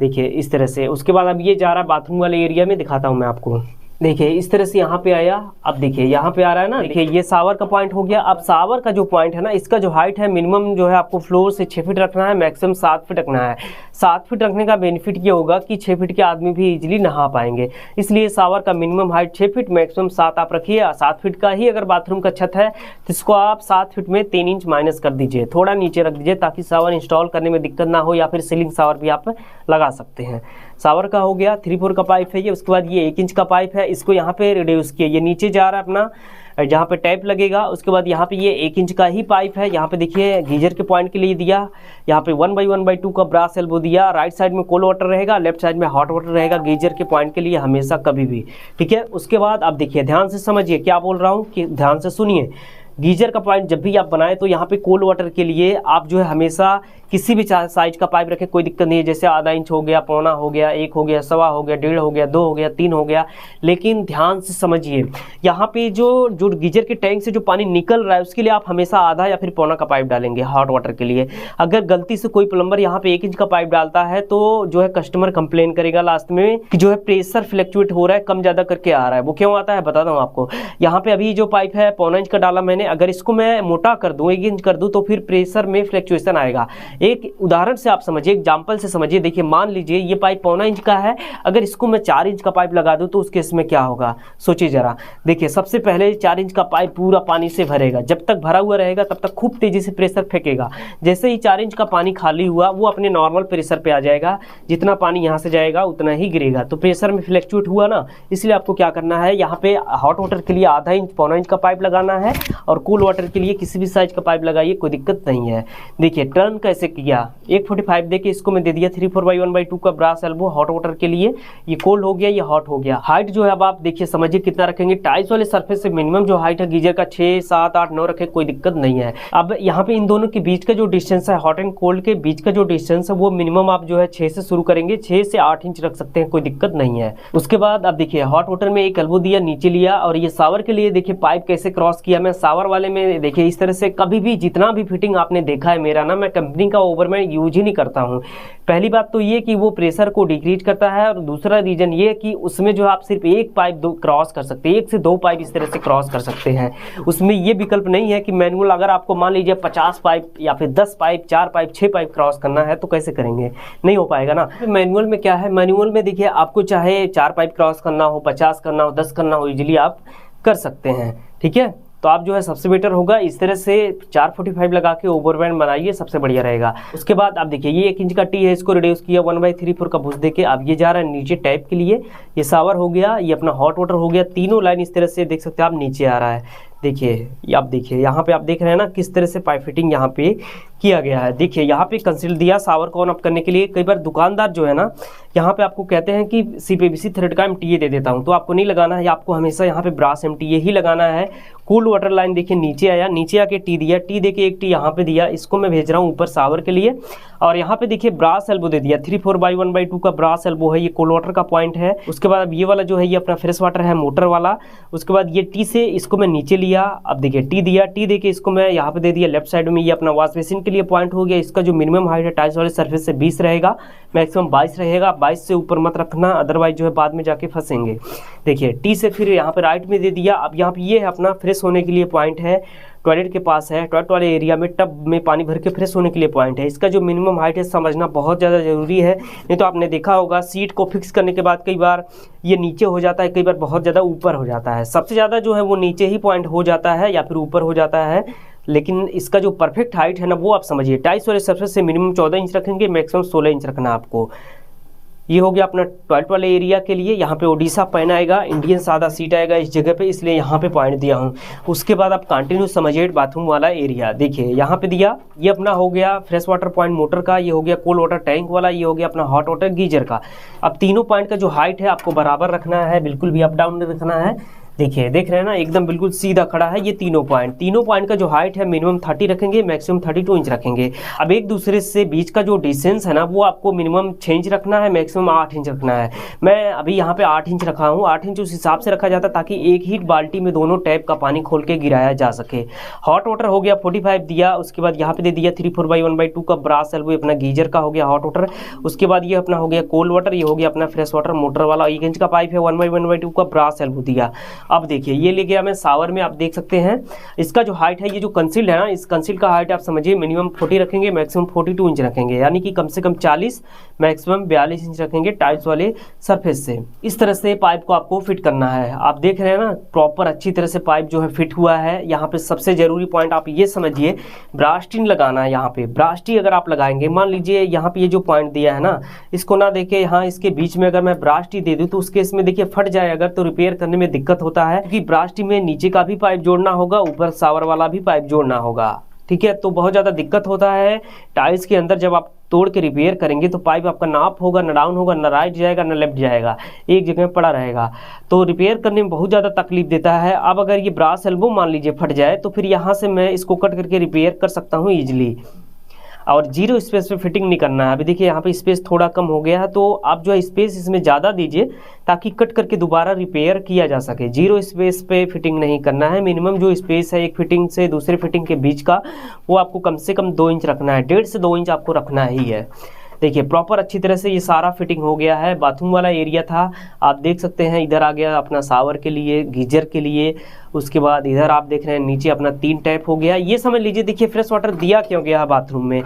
देखिए इस तरह से। उसके बाद अब ये जा रहा है बाथरूम वाले एरिया में, दिखाता हूँ मैं आपको। देखिए इस तरह से यहाँ पे आया। अब देखिए यहाँ पे आ रहा है ना, देखिए ये शावर का पॉइंट हो गया। अब शावर का जो पॉइंट है ना, इसका जो हाइट है मिनिमम जो है आपको फ्लोर से 6 फीट रखना है, मैक्सिमम 7 फीट रखना है। 7 फीट रखने का बेनिफिट ये होगा कि 6 फीट के आदमी भी इजीली नहा पाएंगे, इसलिए शावर का मिनिमम हाइट 6 फीट, मैक्सिमम 7 आप रखिए। 7 फीट का ही अगर बाथरूम का छत है तो इसको आप 7 फीट में 3 इंच माइनस कर दीजिए, थोड़ा नीचे रख दीजिए ताकि शावर इंस्टॉल करने में दिक्कत ना हो, या फिर सीलिंग शावर भी आप लगा सकते हैं। शावर का हो गया 3-4 का पाइप है ये। उसके बाद ये 1 इंच का पाइप है, इसको यहाँ पे रिड्यूस किया, ये नीचे जा रहा है अपना जहाँ पे टैप लगेगा। उसके बाद यहाँ पे ये 1 इंच का ही पाइप है, यहाँ पे देखिए गीजर के पॉइंट के लिए दिया। यहाँ पे 1/1/2 का ब्रास एल्बो दिया। राइट साइड में कोल्ड वाटर रहेगा, लेफ्ट साइड में हॉट वाटर रहेगा गीजर के पॉइंट के लिए हमेशा कभी भी, ठीक है। उसके बाद आप देखिए ध्यान से समझिए क्या बोल रहा हूँ, कि ध्यान से सुनिए। गीजर का पॉइंट जब भी आप बनाए तो यहाँ पे कोल्ड वाटर के लिए आप जो है हमेशा किसी भी साइज का पाइप रखें, कोई दिक्कत नहीं है। जैसे आधा इंच हो गया, पौना हो गया, 1 हो गया, 1.25 हो गया, 1.5 हो गया, 2 हो गया, 3 हो गया। लेकिन ध्यान से समझिए, यहाँ पे जो गीजर के टैंक से जो पानी निकल रहा है उसके लिए आप हमेशा आधा या फिर पौना का पाइप डालेंगे हॉट वाटर के लिए। अगर गलती से कोई प्लम्बर यहाँ पे 1 इंच का पाइप डालता है तो जो है कस्टमर कंप्लेन करेगा लास्ट में कि जो है प्रेशर फ्लक्चुएट हो रहा है, कम ज़्यादा करके आ रहा है। वो क्यों आता है बताता हूँ आपको। यहाँ पे अभी जो पाइप है 1.25 इंच का डाला मैंने, अगर इसको मैं मोटा कर दूँ, 1 इंच कर दूँ, तो फिर प्रेशर में फ्लक्चुएशन आएगा। एक उदाहरण से आप समझिए, एग्जाम्पल से समझिए। देखिए मान लीजिए ये पाइप 1.25 इंच का है, अगर इसको मैं 4 इंच का पाइप लगा दूं तो उस केस में क्या होगा सोचिए जरा। देखिए सबसे पहले 4 इंच का पाइप पूरा पानी से भरेगा, जब तक भरा हुआ रहेगा तब तक खूब तेजी से प्रेशर फेंकेगा। जैसे ही 4 इंच का पानी खाली हुआ वो अपने नॉर्मल प्रेशर पे आ जाएगा, जितना पानी यहाँ से जाएगा उतना ही गिरेगा। तो प्रेशर में फ्लक्चुएट हुआ ना, इसलिए आपको क्या करना है, यहाँ पे हॉट वाटर के लिए आधा इंच 1.25 इंच का पाइप लगाना है, और कूल वाटर के लिए किसी भी साइज का पाइप लगाइए, कोई दिक्कत नहीं है। देखिए टर्न कैसे किया, 145 देके इसको मैं दे दिया 3/4/1/2 का ब्रास एल्बो हॉट वाटर के लिए। ये कोल्ड हो गया, ये हॉट हो गया। हाइट जो है अब आप देखिए समझिए कितना रखेंगे। टाइल्स वाले सरफेस से मिनिमम जो हाइट है गीजर का 6, 7, 8, 9 रखे, कोई दिक्कत नहीं है। अब यहाँ पे इन दोनों के बीच का जो डिस्टेंस है, हॉट एंड कोल्ड के बीच का जो डिस्टेंस है, वो मिनिमम आप जो है 6 से शुरू करेंगे, 6 से 8 इंच रख सकते हैं, कोई दिक्कत नहीं है। उसके बाद अब देखिए हॉट वाटर में एक एल्बो दिया, नीचे लिया, और ये शावर के लिए देखिए पाइप कैसे क्रॉस किया। मैं शावर वाले में देखिए इस तरह से कभी भी जितना भी फिटिंग आपने देखा है मेरा ना, मैं कंपनी का ओवरमैन यूज ही नहीं करता हूँ। पहली बात तो ये कि वो प्रेशर को डिक्रीज करता है, और दूसरा रीजन ये कि उसमें जो आप सिर्फ एक पाइप क्रॉस कर सकते हैं, 1 से 2 पाइप इस तरह से क्रॉस कर सकते हैं। उसमें ये विकल्प नहीं है कि मैनुअल अगर आपको मान लीजिए 50 पाइप या फिर 10 पाइप, 4 पाइप, 6 पाइप क्रॉस करना है तो कैसे करेंगे, नहीं हो पाएगा ना। मैनुअल में क्या है, मैनुअल में देखिए आपको चाहे 4 पाइप क्रॉस करना हो, 50 करना हो, 10 करना हो, इजीली आप कर सकते हैं, ठीक है। तो आप जो है सबसे बेटर होगा इस तरह से 445 लगा के ओवरमैन बनाइए, सबसे बढ़िया रहेगा। उसके बाद आप देखिए ये 1 इंच का टी है, इसको रिड्यूस किया 1/3/4 का भुज देके। अब ये जा रहा है नीचे टैप के लिए, ये शावर हो गया, ये अपना हॉट वाटर हो गया। तीनों लाइन इस तरह से देख सकते हैं आप, नीचे आ रहा है। देखिए आप देखिए यहाँ पे आप देख रहे हैं ना किस तरह से पाइप फिटिंग यहाँ पे किया गया है। देखिए यहाँ पे कंसील दिया शावर को ऑन अप करने के लिए। कई बार दुकानदार जो है ना यहाँ पे आपको कहते हैं कि CPVC थ्रेड का MTA दे देता हूँ, तो आपको नहीं लगाना है, आपको हमेशा यहाँ पे ब्रास MTA ही लगाना है। कूल वाटर लाइन देखिए नीचे आया, नीचे आके टी दिया, टी देके एक टी यहाँ पे दिया, इसको मैं भेज रहा हूँ ऊपर शावर के लिए। और यहाँ पे देखिए ब्रास एल्बो दे दिया, 3/4/1/2 का ब्रास एल्बो है, ये कोल्ड वाटर का पॉइंट है। उसके बाद अब ये वाला जो है ये अपना फ्रेश वाटर है, मोटर वाला। उसके बाद ये टी से इसको मैं नीचे लिया, अब देखिए टी दिया, टी देके इसको मैं यहाँ पे दे दिया लेफ्ट साइड में। ये अपना वॉश बेसिन के लिए पॉइंट हो गया। इसका जो मिनिमम हाइट है टाइल्स वाले सर्फेस से 20 रहेगा, मैक्सिमम 22 रहेगा। 22 से ऊपर मत रखना, अदरवाइज जो है बाद में जाके फंसेंगे। देखिए टी से फिर यहाँ पे राइट में दे दिया। अब यहाँ पे ये है अपना फ्रेश होने के लिए पॉइंट है, टॉयलेट के पास है, टॉयलेट वाले एरिया में टब में पानी भर के फ्रेश होने के लिए पॉइंट है। इसका जो मिनिमम हाइट है समझना बहुत ज़्यादा ज़रूरी है, नहीं तो आपने देखा होगा सीट को फिक्स करने के बाद कई बार ये नीचे हो जाता है, कई बार बहुत ज़्यादा ऊपर हो जाता है। सबसे ज़्यादा जो है वो नीचे ही पॉइंट हो जाता है या फिर ऊपर हो जाता है, लेकिन इसका जो परफेक्ट हाइट है ना वो आप समझिए। टाइल्स वाले सरफेस से मिनिमम 14 इंच रखेंगे, मैक्सिमम 16 इंच रखना आपको। ये हो गया अपना टॉयलेट वाले एरिया के लिए। यहाँ पे ओडिशा पैन आएगा, इंडियन सादा सीट आएगा इस जगह पे, इसलिए यहाँ पे पॉइंट दिया हूँ। उसके बाद आप कंटिन्यू समझिए बाथरूम वाला एरिया। देखिए यहाँ पे दिया, ये अपना हो गया फ्रेश वाटर पॉइंट मोटर का, ये हो गया कोल्ड वाटर टैंक वाला, ये हो गया अपना हॉट वाटर गीजर का। अब तीनों पॉइंट का जो हाइट है आपको बराबर रखना है, बिल्कुल भी अप डाउन नहीं रखना है। देखिए, देख रहे हैं ना, एकदम बिल्कुल सीधा खड़ा है। ये तीनों पॉइंट का जो हाइट है मिनिमम 30 रखेंगे, मैक्सिमम 32 इंच रखेंगे। अब एक दूसरे से बीच का जो डिस्टेंस है ना, वो आपको मिनिमम 6 इंच रखना है, मैक्सिमम 8 इंच रखना है। मैं अभी यहाँ पे 8 इंच रखा हूँ। 8 इंच उस हिसाब से रखा जाता है ताकि एक ही बाल्टी में दोनों टैप का पानी खोल के गिराया जा सके। हॉट वाटर हो गया 45 दिया, उसके बाद यहाँ पे दे दिया 3/4/1/2 का ब्रास एल्बो, अपना गीजर का हो गया हॉट वाटर। उसके बाद ये अपना हो गया कोल्ड वाटर, ये हो गया अपना फ्रेश वाटर मोटर वाला। 1 इंच का पाइप है, 1/1/2 का ब्रास एल्बो दिया। अब देखिए, ये ले गया मैं शावर में। आप देख सकते हैं इसका जो हाइट है, ये जो कंसील्ड है ना, इस कंसील्ड का हाइट आप समझिए मिनिमम 40 रखेंगे, मैक्सिमम 42 इंच रखेंगे, यानी कि कम से कम 40 मैक्सिमम 42 इंच रखेंगे टाइल्स वाले सरफेस से। इस तरह से पाइप को आपको फिट करना है। आप देख रहे हैं ना, प्रॉपर अच्छी तरह से पाइप जो है फिट हुआ है। यहाँ पे सबसे जरूरी पॉइंट आप ये समझिए, ब्रास्टिंग लगाना है। यहाँ पे ब्रास्टी अगर आप लगाएंगे, मान लीजिए यहाँ पे ये जो पॉइंट दिया है ना, इसको ना देखिए, यहाँ इसके बीच में अगर मैं ब्रास्टी दे दूं तो उस केस में देखिए फट जाए अगर, तो रिपेयर करने में दिक्कत होता है, क्योंकि ब्रास्टी में नीचे का भी पाइप जोड़ना होगा, ऊपर शावर वाला भी पाइप जोड़ना होगा। ठीक है, तो बहुत ज़्यादा दिक्कत होता है टाइल्स के अंदर। जब आप तोड़ के रिपेयर करेंगे तो पाइप आपका नाप होगा, ना डाउन होगा, ना राइट जाएगा, ना लेफ्ट जाएगा, एक जगह में पड़ा रहेगा, तो रिपेयर करने में बहुत ज़्यादा तकलीफ देता है। अब अगर ये ब्रास एल्बो मान लीजिए फट जाए, तो फिर यहाँ से मैं इसको कट करके रिपेयर कर सकता हूँ ईजिली। और जीरो स्पेस पे फिटिंग नहीं करना है। अभी देखिए यहाँ पे स्पेस थोड़ा कम हो गया है, तो आप जो है स्पेस इसमें ज़्यादा दीजिए ताकि कट करके दोबारा रिपेयर किया जा सके। जीरो स्पेस पे फिटिंग नहीं करना है। मिनिमम जो स्पेस है एक फिटिंग से दूसरे फिटिंग के बीच का, वो आपको कम से कम 2 इंच रखना है, 1.5 से 2 इंच आपको रखना ही है। देखिए प्रॉपर अच्छी तरह से ये सारा फिटिंग हो गया है। बाथरूम वाला एरिया था, आप देख सकते हैं, इधर आ गया अपना शावर के लिए, गीजर के लिए। उसके बाद इधर आप देख रहे हैं नीचे अपना 3 टैप हो गया। ये समझ लीजिए, देखिए फ्रेश वाटर दिया क्यों गया है बाथरूम में।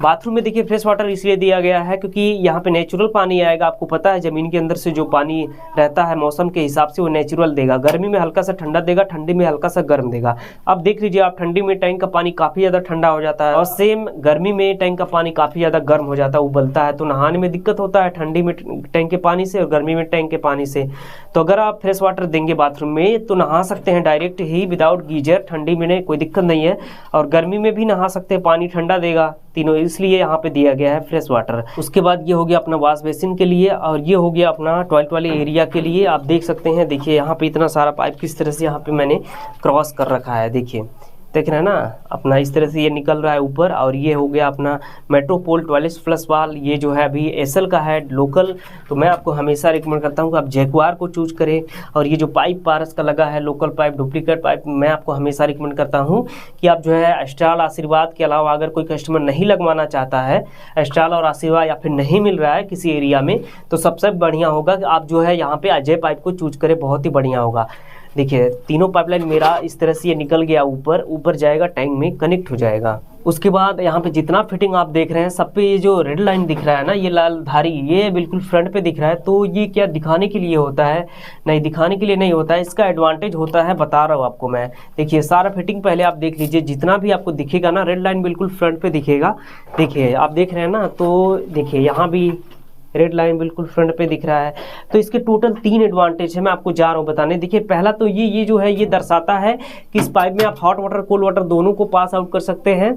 बाथरूम में देखिए फ्रेश वाटर इसलिए दिया गया है क्योंकि यहाँ पे नेचुरल पानी आएगा। आपको पता है ज़मीन के अंदर से जो पानी रहता है मौसम के हिसाब से वो नेचुरल देगा। गर्मी में हल्का सा ठंडा देगा, ठंडी में हल्का सा गर्म देगा। अब देख लीजिए आप, ठंडी में टैंक का पानी काफ़ी ज़्यादा ठंडा हो जाता है और सेम गर्मी में टैंक का पानी काफ़ी ज़्यादा गर्म हो जाता है, उबलता है, तो नहाने में दिक्कत होता है ठंडी में टैंक के पानी से और गर्मी में टैंक के पानी से। तो अगर आप फ्रेश वाटर देंगे बाथरूम में तो नहा सकते हैं डायरेक्ट ही विदाउट गीजर, ठंडी में कोई दिक्कत नहीं है, और गर्मी में भी नहा सकते हैं, पानी ठंडा देगा तीनों, इसलिए यहाँ पे दिया गया है फ्रेश वाटर। उसके बाद ये हो गया अपना वॉश बेसिन के लिए और ये हो गया अपना टॉयलेट वाले एरिया के लिए। आप देख सकते हैं, देखिए यहाँ पे इतना सारा पाइप किस तरह से यहाँ पे मैंने क्रॉस कर रखा है। देखिए देख रहे हैं ना, अपना इस तरह से ये निकल रहा है ऊपर। और ये हो गया अपना मेट्रोपोल टॉयलेट फ्लश वाल। ये जो है अभी एसएल का है लोकल, तो मैं आपको हमेशा रिकमेंड करता हूँ कि आप जैक्वार को चूज करें। और ये जो पाइप पारस का लगा है लोकल पाइप, डुप्लीकेट पाइप, मैं आपको हमेशा रिकमेंड करता हूँ कि आप जो है एस्ट्राल आशीर्वाद के अलावा अगर कोई कस्टमर नहीं लगवाना चाहता है, एस्ट्राल और आशीर्वाद या फिर नहीं मिल रहा है किसी एरिया में, तो सबसे बढ़िया होगा कि आप जो है यहाँ पे अजय पाइप को चूज करें, बहुत ही बढ़िया होगा। देखिए तीनों पाइपलाइन मेरा इस तरह से ये निकल गया, ऊपर जाएगा, टैंक में कनेक्ट हो जाएगा। उसके बाद यहाँ पे जितना फिटिंग आप देख रहे हैं सब पे ये जो रेड लाइन दिख रहा है ना, ये लाल धारी, ये बिल्कुल फ्रंट पे दिख रहा है। तो ये क्या दिखाने के लिए होता है? नहीं, दिखाने के लिए नहीं होता है, इसका एडवांटेज होता है, बता रहा हूँ आपको मैं। देखिए सारा फिटिंग पहले आप देख लीजिए, जितना भी आपको दिखेगा ना रेड लाइन बिल्कुल फ्रंट पे दिखेगा। देखिए आप देख रहे हैं ना, तो देखिए यहाँ भी रेड लाइन बिल्कुल फ्रंट पे दिख रहा है। तो इसके टोटल 3 एडवांटेज है, मैं आपको जा रहा हूँ बताने। देखिए पहला तो ये जो है ये दर्शाता है कि इस पाइप में आप हॉट वाटर कोल्ड वाटर दोनों को पास आउट कर सकते हैं।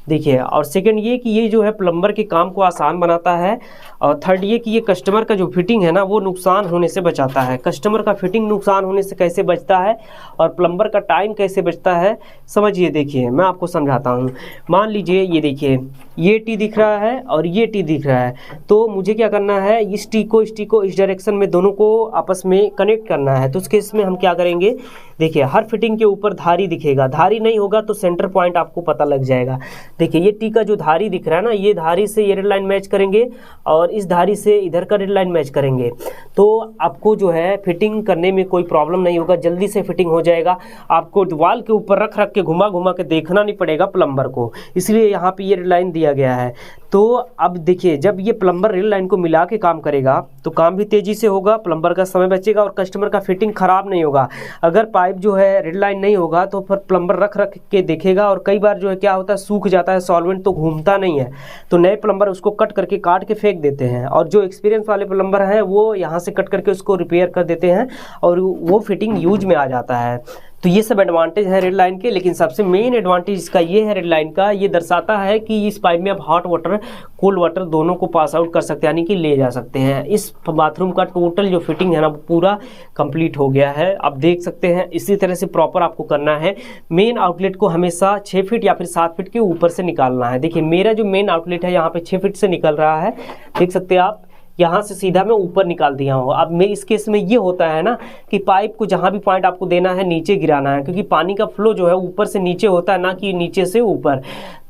देखिए, और सेकंड ये कि ये जो है प्लम्बर के काम को आसान बनाता है। और थर्ड ये कि ये कस्टमर का जो फिटिंग है ना वो नुकसान होने से बचाता है। कस्टमर का फिटिंग नुकसान होने से कैसे बचता है और प्लम्बर का टाइम कैसे बचता है, समझिए। देखिए मैं आपको समझाता हूँ। मान लीजिए ये देखिए, ये टी दिख रहा है और ये टी दिख रहा है, तो मुझे क्या करना है, इस टी को इस डायरेक्शन में दोनों को आपस में कनेक्ट करना है। तो उस केस में हम क्या करेंगे, देखिए हर फिटिंग के ऊपर धारी दिखेगा, धारी नहीं होगा तो सेंटर पॉइंट आपको पता लग जाएगा। देखिए ये टी का जो धारी दिख रहा है ना, ये धारी से ये रेड लाइन मैच करेंगे और इस धारी से इधर का रेड लाइन मैच करेंगे, तो आपको जो है फिटिंग करने में कोई प्रॉब्लम नहीं होगा, जल्दी से फिटिंग हो जाएगा। आपको वॉल के ऊपर रख के घुमा के देखना नहीं पड़ेगा प्लम्बर को, इसलिए यहाँ पे ये रेड लाइन दिया गया है। तो अब देखिए जब ये प्लम्बर रेड लाइन को मिला के काम करेगा तो काम भी तेज़ी से होगा, प्लम्बर का समय बचेगा और कस्टमर का फिटिंग ख़राब नहीं होगा। अगर पाइप जो है रेड लाइन नहीं होगा तो फिर प्लम्बर रख के देखेगा और कई बार जो है क्या होता है, सूख जाता है, सॉल्वेंट तो घूमता नहीं है, तो नए प्लम्बर उसको कट करके काट के फेंक देते हैं। और जो एक्सपीरियंस वाले प्लम्बर हैं वो यहाँ से कट करके उसको रिपेयर कर देते हैं और वो फिटिंग यूज में आ जाता है। तो ये सब एडवांटेज है रेड लाइन के, लेकिन सबसे मेन एडवांटेज इसका ये है रेड लाइन का, ये दर्शाता है कि इस पाइप में आप हॉट वाटर कोल्ड वाटर दोनों को पास आउट कर सकते हैं, यानी कि ले जा सकते हैं। इस बाथरूम का टोटल जो फिटिंग है ना पूरा कंप्लीट हो गया है, आप देख सकते हैं। इसी तरह से प्रॉपर आपको करना है। मेन आउटलेट को हमेशा 6 फीट या फिर 7 फीट के ऊपर से निकालना है। देखिए मेरा जो मेन आउटलेट है यहाँ पे 6 फीट से निकल रहा है, देख सकते हैं आप, यहाँ से सीधा मैं ऊपर निकाल दिया हूँ। अब मैं इस केस में ये होता है ना कि पाइप को जहाँ भी पॉइंट आपको देना है नीचे गिराना है, क्योंकि पानी का फ्लो जो है ऊपर से नीचे होता है, ना कि नीचे से ऊपर।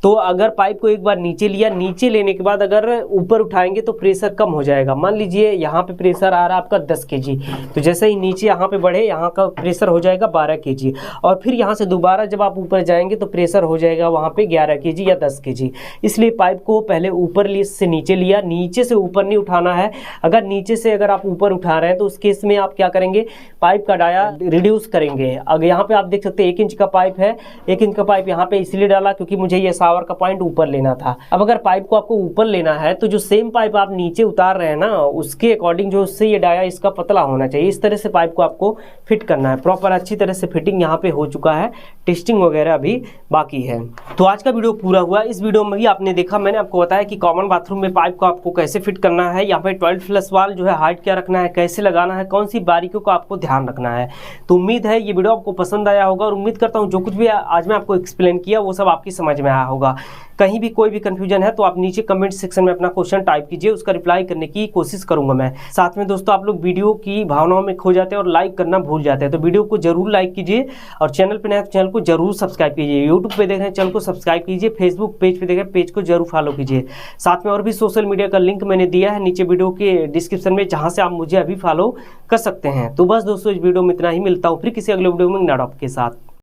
तो अगर पाइप को एक बार नीचे लिया, नीचे लेने के बाद अगर ऊपर उठाएंगे तो प्रेशर कम हो जाएगा। मान लीजिए यहाँ पे प्रेशर आ रहा है आपका 10 kg, तो जैसे ही नीचे यहाँ पे बढ़े यहाँ का प्रेशर हो जाएगा 12 kg, और फिर यहाँ से दोबारा जब आप ऊपर जाएंगे तो प्रेशर हो जाएगा वहाँ पे 11 kg या 10 kg। इसलिए पाइप को पहले ऊपर से नीचे लिया, नीचे से ऊपर नहीं उठाना है। अगर नीचे से अगर आप ऊपर उठा रहे हैं तो उस केस में आप क्या करेंगे, पाइप का डाया रिड्यूस करेंगे। अगर यहाँ पे आप देख सकते हैं 1 इंच का पाइप है, 1 इंच का पाइप यहाँ पे इसलिए डाला क्योंकि मुझे ये शावर का पॉइंट ऊपर लेना था। अब अगर पाइप को आपको ऊपर लेना है तो जो सेम पाइप आप नीचे उतार रहे हैं ना उसके अकॉर्डिंग जो उससे ये डाया इसका पतला होना चाहिए। इस तरह से पाइप को आपको फिट करना है। प्रॉपर अच्छी तरह से फिटिंग यहाँ पे हो चुका है, टेस्टिंग वगैरह अभी बाकी है। तो आज का वीडियो पूरा हुआ। इस वीडियो में भी आपने देखा, मैंने आपको बताया कि कॉमन बाथरूम में पाइप को आपको कैसे फिट करना है, यहाँ पे 12 फ्लश वाल जो है हाइट क्या रखना है, कैसे लगाना है, कौन सी बारीकियों को आपको ध्यान रखना है। तो उम्मीद है ये वीडियो आपको पसंद आया होगा, और उम्मीद करता हूँ जो कुछ भी आज मैं आपको एक्सप्लेन किया वो सब आपकी समझ में आया होगा। कहीं भी कोई भी कंफ्यूजन है तो आप नीचे कमेंट सेक्शन में अपना क्वेश्चन टाइप कीजिए, उसका रिप्लाई करने की कोशिश करूंगा मैं। साथ में दोस्तों आप लोग वीडियो की भावनाओं में खो जाते हैं और लाइक करना भूल जाते हैं, तो वीडियो को जरूर लाइक कीजिए, और चैनल पर नए तो चैनल को जरूर सब्सक्राइब कीजिए। यूट्यूब पे देख रहे हैं चैनल को सब्सक्राइब कीजिए, फेसबुक पेज पे देख रहे हैं पेज को जरूर फॉलो कीजिए। साथ में और भी सोशल मीडिया का लिंक मैंने दिया है नीचे वीडियो के डिस्क्रिप्शन में, जहाँ से आप मुझे अभी फॉलो कर सकते हैं। तो बस दोस्तों इस वीडियो में इतना ही, मिलता हूँ फिर किसी अगले वीडियो में नए टॉपिक के साथ।